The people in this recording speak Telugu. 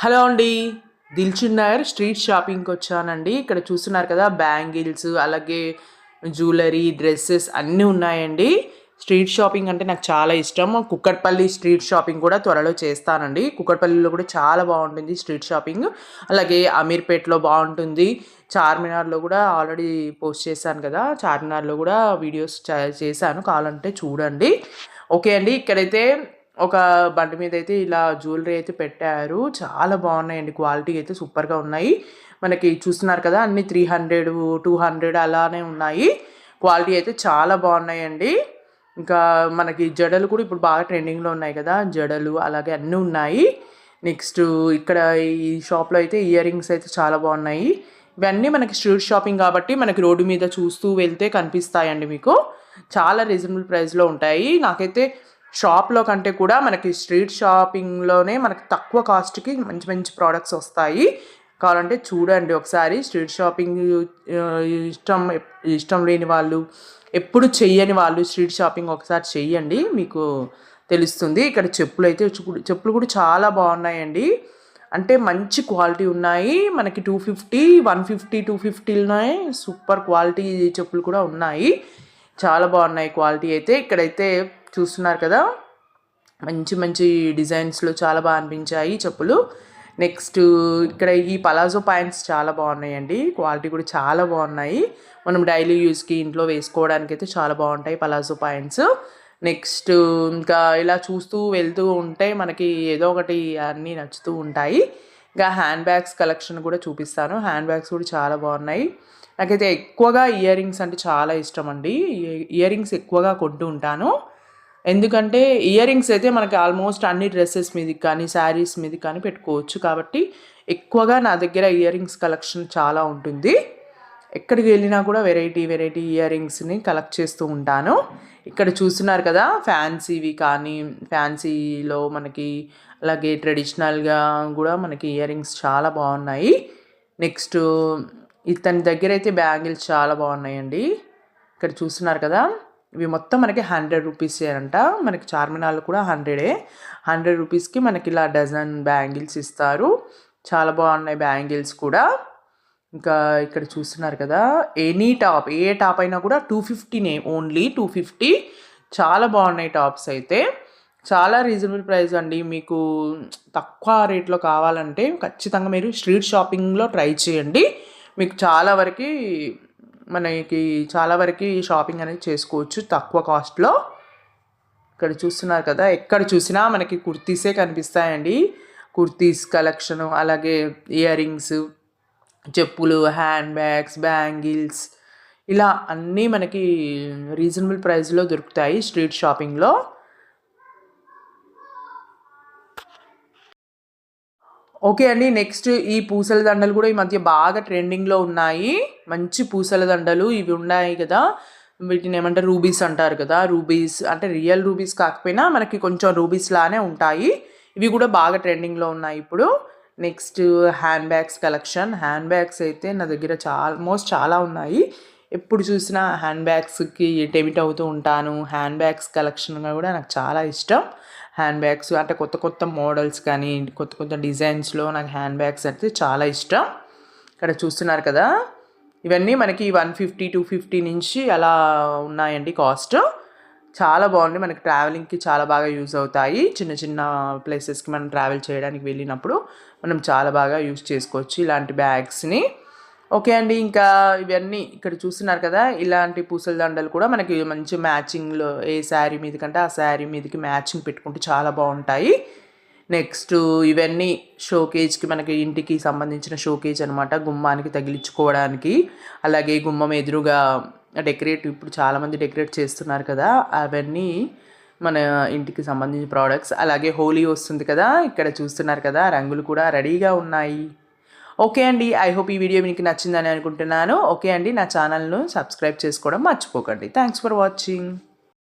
హలో అండి. దిల్‌సుఖ్ నగర్ స్ట్రీట్ షాపింగ్‌కి వచ్చానండి. ఇక్కడ చూస్తున్నారు కదా బ్యాంగిల్స్, అలాగే జ్యువెలరీ, డ్రెసెస్ అన్నీ ఉన్నాయండి. స్ట్రీట్ షాపింగ్ అంటే నాకు చాలా ఇష్టం. కుక్కట్పల్లి స్ట్రీట్ షాపింగ్ కూడా త్వరలో చేస్తానండి. కుక్కట్పల్లిలో కూడా చాలా బాగుంటుంది స్ట్రీట్ షాపింగ్. అలాగే అమీర్పేటలో బాగుంటుంది. చార్మినార్లో కూడా ఆల్రెడీ పోస్ట్ చేశాను కదా, చార్మినార్లో కూడా వీడియోస్ చేశాను, కావాలంటే చూడండి. ఓకే అండి. ఇక్కడైతే ఒక బండి మీద అయితే ఇలా జ్యువెలరీ అయితే పెట్టారు. చాలా బాగున్నాయండి. క్వాలిటీ అయితే సూపర్గా ఉన్నాయి. మనకి చూస్తున్నారు కదా అన్ని 300, 200 అలానే ఉన్నాయి. క్వాలిటీ అయితే చాలా బాగున్నాయండి. ఇంకా మనకి జడలు కూడా ఇప్పుడు బాగా ట్రెండింగ్లో ఉన్నాయి కదా, జడలు అలాగే అన్నీ ఉన్నాయి. నెక్స్ట్ ఇక్కడ ఈ షాప్లో అయితే ఇయర్ రింగ్స్ అయితే చాలా బాగున్నాయి. ఇవన్నీ మనకి స్ట్రీట్ షాపింగ్ కాబట్టి మనకి రోడ్డు మీద చూస్తూ వెళ్తే కనిపిస్తాయండి. మీకు చాలా రీజనబుల్ ప్రైస్లో ఉంటాయి. నాకైతే షాప్లో కంటే కూడా మనకి స్ట్రీట్ షాపింగ్లోనే మనకి తక్కువ కాస్ట్కి మంచి మంచి ప్రోడక్ట్స్ వస్తాయి. కావాలంటే చూడండి ఒకసారి. స్ట్రీట్ షాపింగ్ ఇష్టం ఇష్టం లేని వాళ్ళు, ఎప్పుడు చెయ్యని వాళ్ళు స్ట్రీట్ షాపింగ్ ఒకసారి చెయ్యండి, మీకు తెలుస్తుంది. ఇక్కడ చెప్పులు కూడా చాలా బాగున్నాయండి. అంటే మంచి క్వాలిటీ ఉన్నాయి. మనకి 250, 150, 250లోనే సూపర్ క్వాలిటీ చెప్పులు కూడా ఉన్నాయి. చాలా బాగున్నాయి క్వాలిటీ అయితే. ఇక్కడైతే చూస్తున్నారు కదా మంచి మంచి డిజైన్స్లో చాలా బాగా అనిపించాయి చెప్పులు. నెక్స్ట్ ఇక్కడ ఈ పలాజో ప్యాంట్స్ చాలా బాగున్నాయండి. క్వాలిటీ కూడా చాలా బాగున్నాయి. మనం డైలీ యూస్కి ఇంట్లో వేసుకోవడానికి అయితే చాలా బాగుంటాయి పలాజో ప్యాంట్స్. నెక్స్ట్ ఇంకా ఇలా చూస్తూ వెళ్తూ ఉంటే మనకి ఏదో ఒకటి అన్నీ నచ్చుతూ ఉంటాయి. ఇంకా హ్యాండ్ బ్యాగ్స్ కలెక్షన్ కూడా చూపిస్తాను. హ్యాండ్ బ్యాగ్స్ కూడా చాలా బాగున్నాయి. నాకైతే ఎక్కువగా ఇయర్ రింగ్స్ అంటే చాలా ఇష్టం అండి. ఇయర్ రింగ్స్ ఎక్కువగా కొంటూ ఉంటాను. ఎందుకంటే ఇయర్ రింగ్స్ అయితే మనకి ఆల్మోస్ట్ అన్ని డ్రెస్సెస్ మీదకి కానీ శారీస్ మీదకి కానీ పెట్టుకోవచ్చు. కాబట్టి ఎక్కువగా నా దగ్గర ఇయర్ రింగ్స్ కలెక్షన్ చాలా ఉంటుంది. ఎక్కడికి వెళ్ళినా కూడా వెరైటీ వెరైటీ ఇయర్ రింగ్స్ని కలెక్ట్ చేస్తూ ఉంటాను. ఇక్కడ చూస్తున్నారు కదా ఫ్యాన్సీవి కానీ, ఫ్యాన్సీలో మనకి అలాగే ట్రెడిషనల్గా కూడా మనకి ఇయర్ రింగ్స్ చాలా బాగున్నాయి. నెక్స్ట్ ఇతని దగ్గర అయితే బ్యాంగిల్స్ చాలా బాగున్నాయండి. ఇక్కడ చూస్తున్నారు కదా ఇవి మొత్తం మనకి 100 రూపీసే అంట. మనకి చార్మినార్లో కూడా 100 రూపీస్కి మనకి ఇలా డజన్ బ్యాంగిల్స్ ఇస్తారు. చాలా బాగున్నాయి బ్యాంగిల్స్ కూడా. ఇంకా ఇక్కడ చూస్తున్నారు కదా ఎనీ టాప్, ఏ టాప్ అయినా కూడా 250నే, ఓన్లీ 250. చాలా బాగున్నాయి టాప్స్ అయితే. చాలా రీజనబుల్ ప్రైస్ అండి. మీకు తక్కువ రేట్లో కావాలంటే ఖచ్చితంగా మీరు స్ట్రీట్ షాపింగ్లో ట్రై చేయండి. మీకు చాలా వరకు షాపింగ్ అనేది చేసుకోవచ్చు తక్కువ కాస్ట్లో. ఇక్కడ చూస్తున్నారు కదా ఎక్కడ చూసినా మనకి కుర్తీసే కనిపిస్తాయండి. కుర్తీస్ కలెక్షను, అలాగే ఇయర్ రింగ్స్, చెప్పులు, హ్యాండ్ బ్యాగ్స్, బ్యాంగిల్స్ ఇలా అన్నీ మనకి రీజనబుల్ ప్రైస్లో దొరుకుతాయి స్ట్రీట్ షాపింగ్లో. ఓకే అండి. నెక్స్ట్ ఈ పూసల దండలు కూడా ఈ మధ్య బాగా ట్రెండింగ్లో ఉన్నాయి. మంచి పూసల దండలు ఇవి ఉన్నాయి కదా, వీటిని ఏమంటారు రూబీస్ అంటారు కదా. రూబీస్ అంటే రియల్ రూబీస్ కాకపోయినా మనకి కొంచెం రూబీస్ లానే ఉంటాయి. ఇవి కూడా బాగా ట్రెండింగ్లో ఉన్నాయి ఇప్పుడు. Next hand bags collection. Hand bags అయితే నా దగ్గర చాలా ఉన్నాయి. ఎప్పుడు చూసినా హ్యాండ్ బ్యాగ్స్కి టెమిట్ అవుతూ ఉంటాను. హ్యాండ్ బ్యాగ్స్ కలెక్షన్గా కూడా నాకు చాలా ఇష్టం. హ్యాండ్ బ్యాగ్స్ అంటే కొత్త కొత్త మోడల్స్ కానీ, కొత్త కొత్త డిజైన్స్లో నాకు హ్యాండ్ బ్యాగ్స్ అయితే చాలా ఇష్టం. ఇక్కడ చూస్తున్నారు కదా ఇవన్నీ మనకి 150, 250 నుంచి అలా ఉన్నాయండి కాస్ట్. చాలా బాగుంది. మనకి ట్రావెలింగ్కి చాలా బాగా యూజ్ అవుతాయి. చిన్న చిన్న ప్లేసెస్కి మనం ట్రావెల్ చేయడానికి వెళ్ళినప్పుడు మనం చాలా బాగా యూజ్ చేసుకోవచ్చు ఇలాంటి బ్యాగ్స్ని. ఓకే అండి. ఇంకా ఇవన్నీ ఇక్కడ చూస్తున్నారు కదా ఇలాంటి పూసల దండలు కూడా మనకి మంచి మ్యాచింగ్లో, ఏ శారీ మీద కంటే ఆ శారీ మీదకి మ్యాచింగ్ పెట్టుకుంటే చాలా బాగుంటాయి. నెక్స్ట్ ఇవన్నీ షోకేజ్కి, మనకి ఇంటికి సంబంధించిన షోకేజ్ అనమాట, గుమ్మానికి తగిలించుకోవడానికి. అలాగే గుమ్మం ఎదురుగా ఇప్పుడు చాలామంది డెకరేట్ చేస్తున్నారు కదా, అవన్నీ మన ఇంటికి సంబంధించిన ప్రోడక్ట్స్. అలాగే హోలీ వస్తుంది కదా, ఇక్కడ చూస్తున్నారు కదా రంగులు కూడా రెడీగా ఉన్నాయి. ఓకే అండి. ఐ హోప్ ఈ వీడియో మీకు నచ్చిందని అనుకుంటున్నాను. ఓకే అండి. నా ఛానల్ను సబ్స్క్రైబ్ చేసుకోవడం మర్చిపోకండి. Thanks for watching.